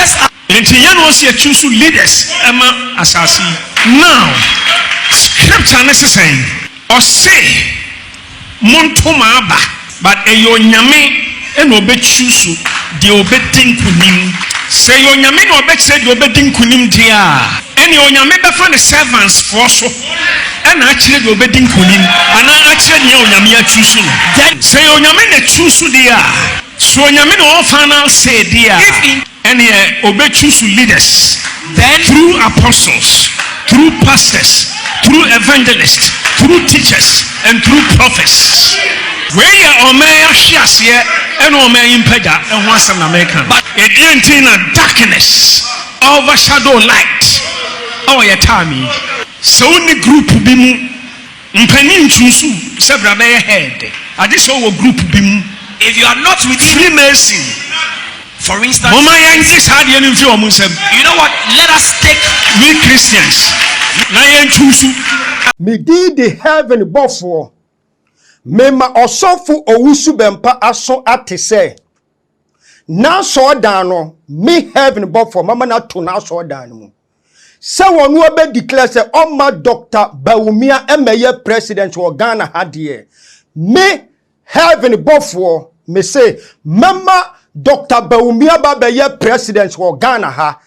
leaders are. Enti ye no se choose leaders ema asasi. Now scripture ne say or say montoma aba but eyo nyame e no be choose de obedin kunim. Say yo nyame no be kire de obedin kunim dia. Eni onyame be fa ne servants for so. E na kire de obedin kunim. Ana akire ne onyame a choose no. Then say onyame na choose dia. So onyame no final say dia. Any obey choose leaders, then through apostles, through pastors, through evangelists, through teachers, and through prophets. Where you are, may shares here, and may impega, and once an American. But it ain't in a darkness, overshadow light. Oh, your time. So only group be Mpenin choose several head. I just saw a group be. If you are not with Freemason. For instance, you know what? Let us take we Christians. Me did the heaven before. Mema osofu Owusu Bempah aso ate say. Na so dano me heaven before mama na to na so dano. Se wonu obe declare say oma Dr. Bawumia emeye president wa Ghana hadie. Me heaven before me say mama Dr. Bawumia Babeye president for Ghana ha.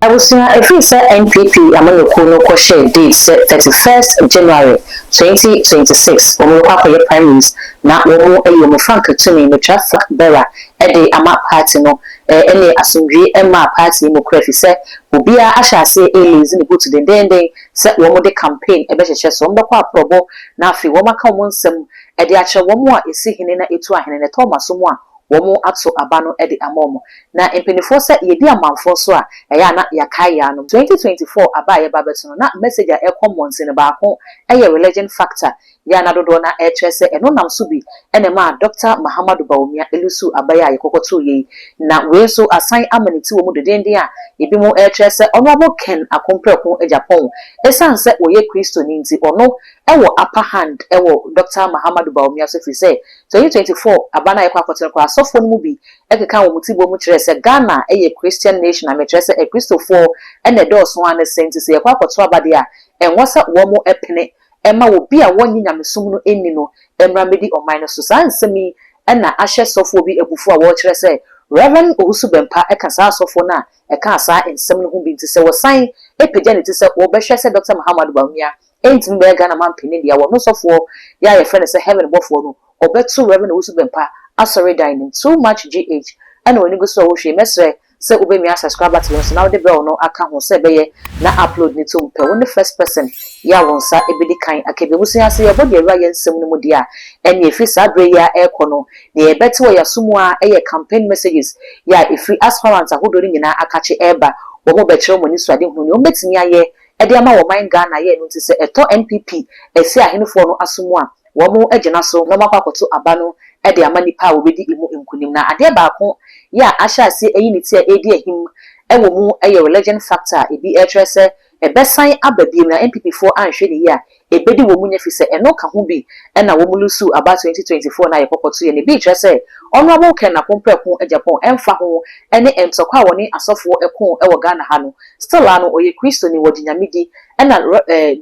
Owusu, if you say NPP, I'm going to share date 31st January 2026. When we have your primaries, now we will frank to me, the traffic bearer, a map party no. Any assembly Emma party mo crefi say obi a asha say lazy ni go to the dende say wo mo de campaign e be hyehyɛ so mbekɔ aprobo na afi wo maka wo nsɛm e de akyɛ wo mo a esi hene na etu ahene ne Thomas mo a wo mo ato aba no e de amom na empenifo say ye di amanfo so a ɛyɛ na yakai ya no 2024 aba ye ba beto no na message a e common se ne ba ko ɛyɛ religion factor ya na dodo na etrese eno nam so bi enema Dr. Muhammadu Bawumia elusu abaya yekokoto ye na we so assign amaniti wo mu dedenden a ebi mo etrese onobo ken akompreko Japan esan se oye Kristo ni nti ono ewo upper hand ewo Dr. Muhammadu Bawumia so fi say 2024 abana yekokoto kwa asofo no mu bi ekeka wo mutibo mu kire se Ghana eye Christian nation ametrese e Christopher ene doso ane senti se yekokoto abade a enwosa wo mo epene Emma will be a one year Misuno Enino, Emramedi or minus Susan Semi, and na ashes of will be a before watcher say, Reverend Owusu Bempah, a cancer sofona, a cancer and some who be to say was sign, a pedanity said, or Besha said Dr. Muhammadu Bawumia, ain't me Ghana man Pinidia, or no so for, ya a friend as a heaven Bofono, or bet two Reverend Owusu Bempah, sorry dining, too much GH, and when you go so she mesre. Say obey me subscribe to us now the bell no account ho say be na upload ni to mpe when the first person ya wonsa ebedi kan akebe busia say your body ewra yensem no mu dia ene efi sabre ya ekono na ye beti wo yasumu a eye campaign messages ya efi aspirants ahodo ni nyina akache eba wo mo be kire mo ni suade hu ni o betimi aye e de ama wo man Ghana ye no nti say eto NPP esi ahenefo no asumu a wo mo agina so no makwakoto aba no e de ama nipa wo bedi imu enkunim na ade ba ko ya asha se eyi ni ti e di ehim ewo mu eye religion factor e bi etrese e besan ababiem na NPP4 anhwe ne ya ebedi wo mu nya fi se eno ka ho bi e na wo mu lusu aba 2024 na ye kokoto ye ne bi trese ono abo ken na kompreku Japan emfa ho ene emsokwa woni asofo ekon e wo Ghana ha no still ano oye Kristo ni wodinyamidi e na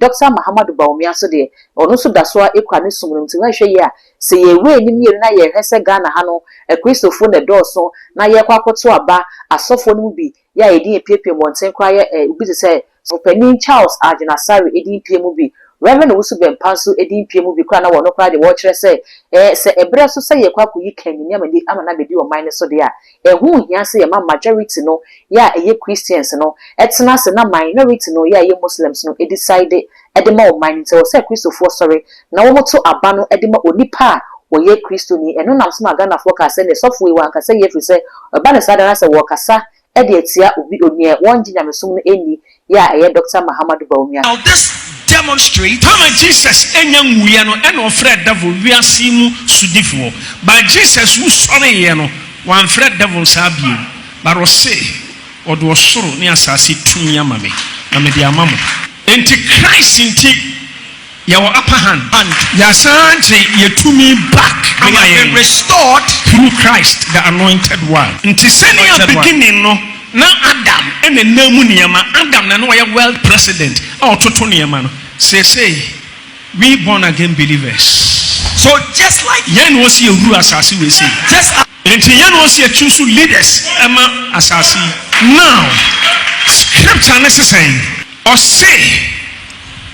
Dr. Muhammadu Bawumia so de ono so daso a ekwa ne sumrum ti wa hwe ye a se ye we ni miere na ye hwese Ghana ha no Kristofo ne doso na ye kwakoto aba asofo no bi ya edi epiepie monten kwa ye ubi te se Opening Charles Ajinasari edi pie mu bi Reverend Owusu Bempah so edi pie mu bi kwa na wono kwa de wo kire se se ebre so se ye kwa koyi kan ni amadi amana bedi o mine so de a hu hia se ye ma majority no ya eye Christians no etena se na minority no ya eye Muslims no e decide e de ma o mine so se Christopher sorry na wo moto aba no e de ma onipa wo ye Kristo ni eno nam so Ghana for ka se ne sofwe wan ka se ye fi se ba ne sada na se wo kasa e de etia obi oni won ginyamesum no eni ya eye Dr. Muhammadu Bawumia. Now this demonstrate Tama Jesus enya nwuya no e no Fred devil wiase mu sudifo but Jesus who sorry ye no wan Fred devil sabie but o say odo osoro ne asase tumi amame na me de amamo enti Christ enti Your upper hand. Yasanche yetumi back. We have been restored through Christ, the anointed one. Until senior beginning no. Now Adam and the Namuniama, Adam and no world president. Oh, Totoniama. Say, we born again believers. So just like Yan was your Ru Assassi, we say. just Until Yan was your choose leaders, Emma Assassi. Now, scripture necessary. Or say,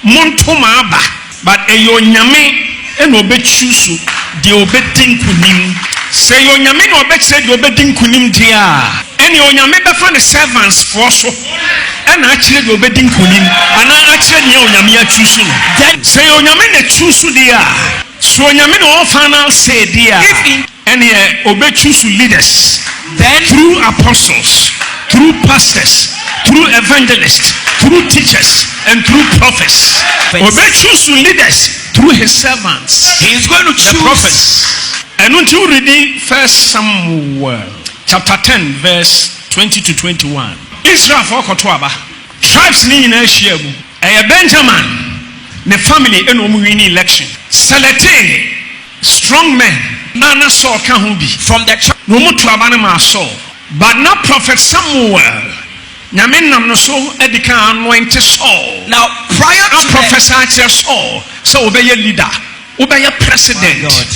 Montomaba, but a yonyame and obe choose the obe dinkunim. Say yonyame no obe said obe dinkunim dia. And yonyame before the servants for so. And actually obe dinkunim. And actually yonyame choose. Say yonyame ne choose dia. So yonyame no final say dia. And obe choose leaders. then Through apostles, through pastors, through evangelists, through teachers, and through prophets. Obey choose leaders through his servants, he is going to the choose. prophets. And until reading 1 Samuel chapter 10, verse 20 to 21. Israel for Kotuaba, tribes ni na Shiabu, a Benjamin, the family in winning election. Selecting strong men, Nana saw Kahubi From the church, no mutu abanema saw, but not prophet Samuel. Nyamin nam no so edika anointed Saul. now prior A to professor Saul, so obey leader, obey president. My God.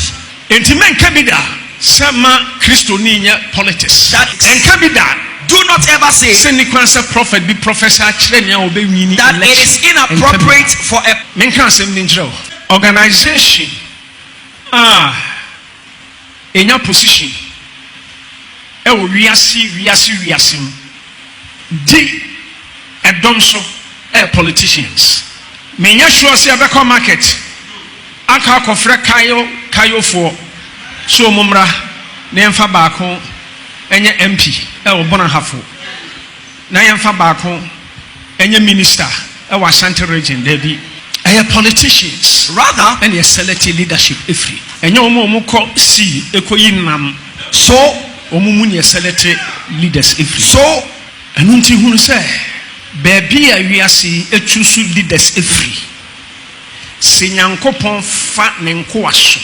Intimen kabida sama Christo ninya politics. That- And kabida do not ever say send the concept prophet be professor chirenya obey wini that it is inappropriate for a menka asem ni njro organization enya position e wo wiase di edom so politicians menya sure say abekọ market aka akofre kayo for so mumra na yemfa baako enye MP e wo bona hafo na yemfa baako enye minister e wa Ashanti region there be politicians rather and your selected leadership free. And your mom call see nam so omumun selected leaders free. so And until who say baby we are see a choose leaders free. Sinyankopon fa nenko aso.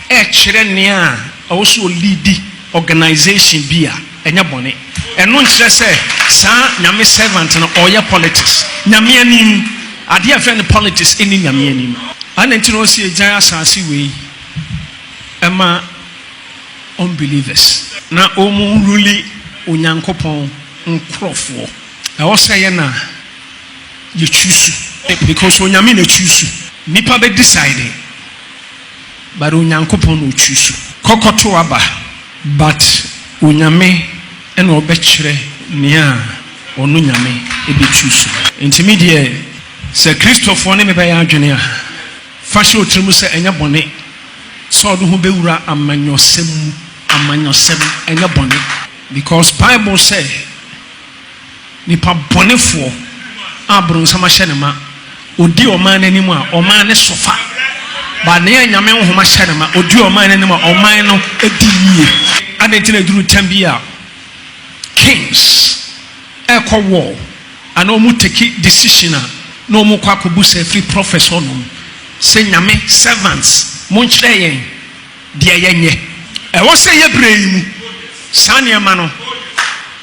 E kire nea also lead organization bia enya bone. And no kire say sa nyame servant no oya politics. Nyame anim ade afɛ politics in nyame anim ana nti no see agyan asase wei ɛma unbelievers na omu ruli onyankopɔn nkrɔfoɔ ɛwɔ sɛ yɛ na yɛ choose because onyame na choose nipa be decide but onyankopɔn no choose kɔkɔto aba but onyame ɛna ɔbɛkyerɛ nea ɔno nyame ebe choose nti deɛ sɛ Christopher ne mebɛyɛ adwene a fashion otrimu sɛ ɛnyɛ bɔne sɛ ɔdo ho bɛwura amanyɔsɛm ɛnyɛ bɔne because Bible sɛ nipa bɔnefoɔ a borɔnsam ahyɛ ne ma odi ɔman n'anim a ɔman ne sofa ba ne yɛ nyame nhoma hyɛ ne ma odi ɔman n'anim a ɔman no adi yie adanti na duru tam bi a kings ɛkɔ war ana ɔmu take decision a no mo kwa kobusa free professor no say nyame servants mo nkyerɛ yɛn deɛ yɛnyɛ ɛwɔ sɛ yɛbrɛ yi mu saa nneɛma no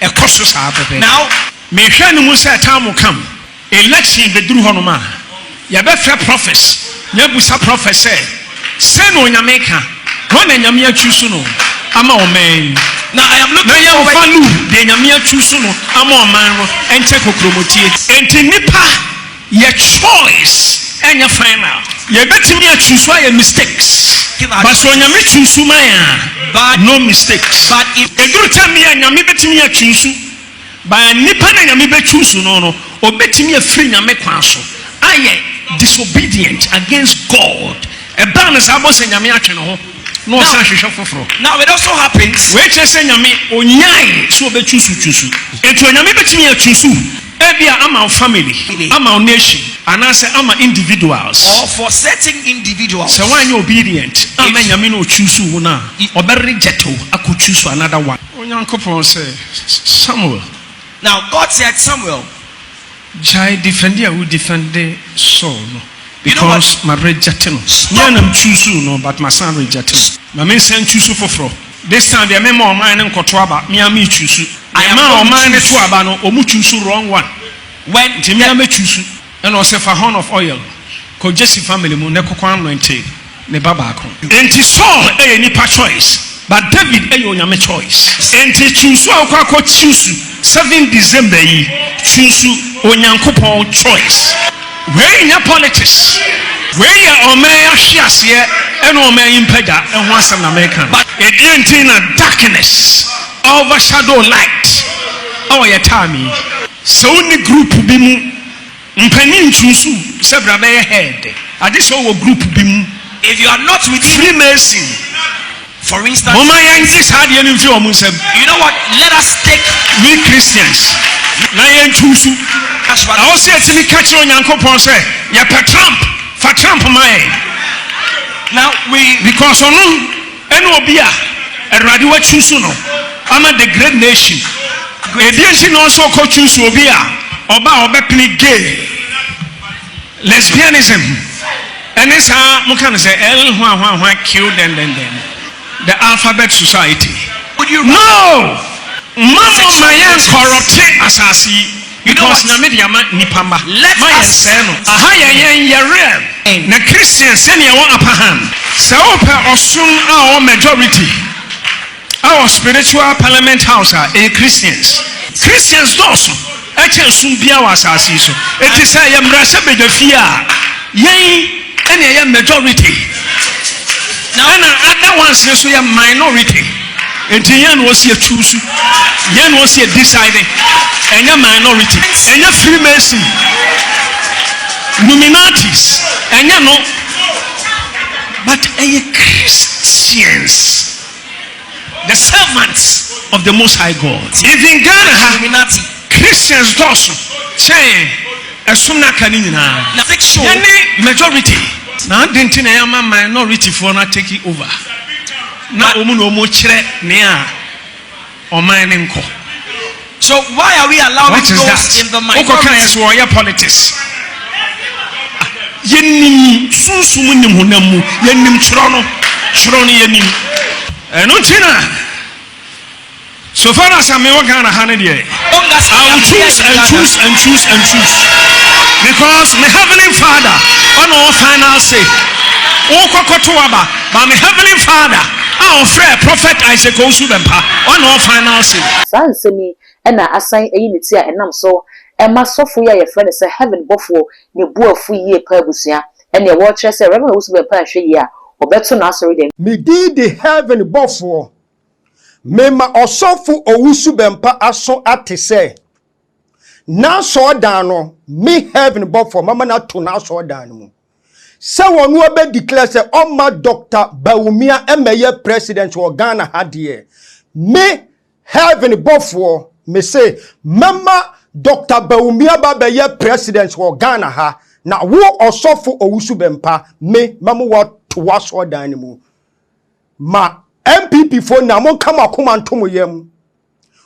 ɛkɔ so saa pɛpɛ now mehwɛ no mu sɛ time come election bɛduru hɔ nom a yɛbɛfrɛ prophets yɛbusa prophet sɛ na onyame ka hɔ na nyame atwi so no ama ɔman now I am na looking yɛ forward value deɛ nyame atwi so no ama ɔman no ɛnkyɛ kokromotie enti nipa your choice and your final. You bet me a choose why your mistakes. But so you may choose my but no mistakes. but if A good time me and you bet me a choose by a nipan and you may choose no or bet me a free and make counsel. I am disobedient against God. A ban is about saying no Now- for now it also happens wait just say nyame onyai so be choose etu nyame betimi a choose ebia ama family ama nation anase ama individuals or for certain individuals so when you obedient ama nyame no choose wo na obe reject ako choose another one onyankopon say Samuel now God said Samuel jai defend ya who defend Saul no because my rejecting. Yeah, I'm choosing no, but my son rejecting. My men send choose for. This time the member of mine and Kotraba, me choose. I am on mine to Abano, Omu choose wrong one. When Jimmy choose and also for horn of oil. Ko Jesse family mu ne kokwan anointed ne baba ko. Enti Saul nipa choice, but David onyame choice. Enti choose akwa choose 7 December yi choose onyankopon choice. Where in your politics? Where you omen ahwiase and omen impeda and ho asem na American. But it ain't in a darkness overshadow light. Our time so ni group bi mu mpanin chusu sebra be head ade so wo group bi mu. If you are not with Freemason, for instance, you know what, let us take we Christians na yen chusu I was say to me catch on Yankopon say ya per Trump for Trump my now we because ono eno obi a erade wa chusu no ama the great nation ediensi no so ko chusu obi a oba obepini gay lesbianism and this how can say killed then the alphabet society. Would you no mama my corrupted asasi because na media nipamba let us say no aha yen na Christians send you one upper hand so open osun our majority our spiritual parliament house are Christians dosu eche sun bia wa asasi so enti say ye mrase bedafia yen and a majority. Now, other ones so a minority. And Yan was here choosing, Yan was here deciding, and a minority, and a Freemason, Illuminatis, and you know, but a Christians, the servants of the Most High God. If in Ghana, Illuminati Christians also saying, a sumna kanina, majority. Now, didn't I am a minority for not taking over. Now, omo chere nea or mining co. So why are we allowing those in the minority? Warrior politics. Yenim susumunim hunamu yenim chrono yenim. And untina. So far as I'm Ghana Hanadi, I will choose. Because my heavenly Father, on our final say, Okokotuaba, but my heavenly Father, our friend Prophet Isaac Owusu Bempah, on our final say. Sansemi, and I assign a unity and I'm so, and my software, your friend is a heaven buffalo, your boy free year per busia, and your watcher say, Reverend Owusu Bempah, year, or better nursery them. Me did the heaven buffalo. Mema Osofu Owusu Bempah aso ate say. Na so dano me heaven buffalo, mama na to na so dano. Se wonu obe declare say oma Dr. Bawumia emeye president wo Ghana hadie. Me heaven buffalo me say mama Dr. Bawumia babeye president wo Ghana ha na wo Osofu Owusu Bempah me mama wa to wa so dano mu. Ma MPP for na mon kama kumantomo yem.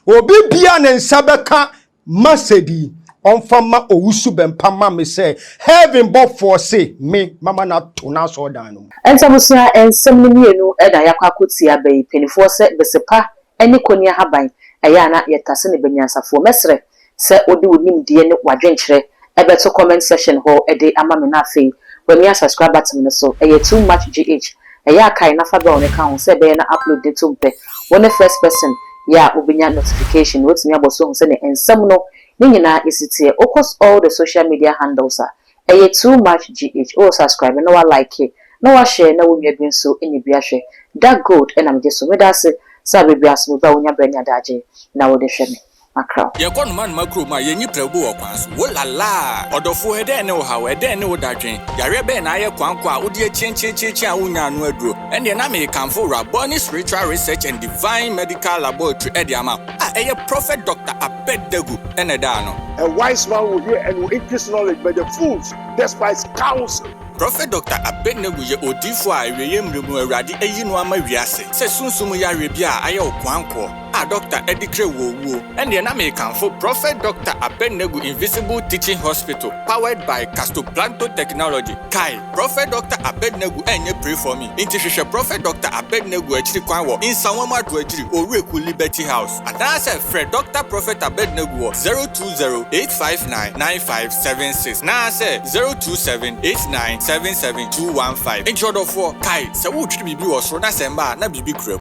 Obi bia ne nsabeka masedi onfama Owusu Bempah ma me say heaven but for say me mama na to na so dan no. Ensabusia ensem ni mienu e da yakwa koti abai penifo se besepa eni konia haban eya na yetase ne benyansafo mesre se odi wonim die ne wadwenkyere ebeto comment section ho e de ama me na afei when you subscribe button so e too much gh eya kai na faba on account se be na upload de tumpe one first person ya obinya notification what me aboso se ne ensem no ni nyina isitie across all the social media handles are too much gh o subscribe no wa like it no wa share na wonwa bi nso eni bi ahwe that good and am just me da se sa bebi aso ba wonya branya daje na wo de hwe me akra ye kono man makro ma ye nyiprabu okwanso wo lala odofo ede ne wo ha ede ne wo dadwen yare be na ye kwankwa wo de chenchecheche a wonya no aduro ende na me kanfo raboni spiritual research and divine medical laboratory ede ama eye prophet Dr. Abednego ene da no a wise man will hear and will increase knowledge, but the fools despise counsel. Prophet Dr. Abednego ye odifo a weyem remu awrade eyi no ama wiase se sunsumu yare bia aye okwanko a Dr. Edikre Wowo ɛne na me kanfo Prophet Dr. Abednego Invisible Teaching Hospital powered by Castoplanto Technology. Kai Prophet Dr. Abednego enye pray for me. Inti hwehwe Prophet Dr. Abednego akiri kwan wo Insanwama ado akiri Oreku Liberty House. Anase Fred Dr. Prophet Abednego 020-859-9576. Na say 027-8977-215. Intro do for Kai se wo twiri bibi wo so na semba na bibi kura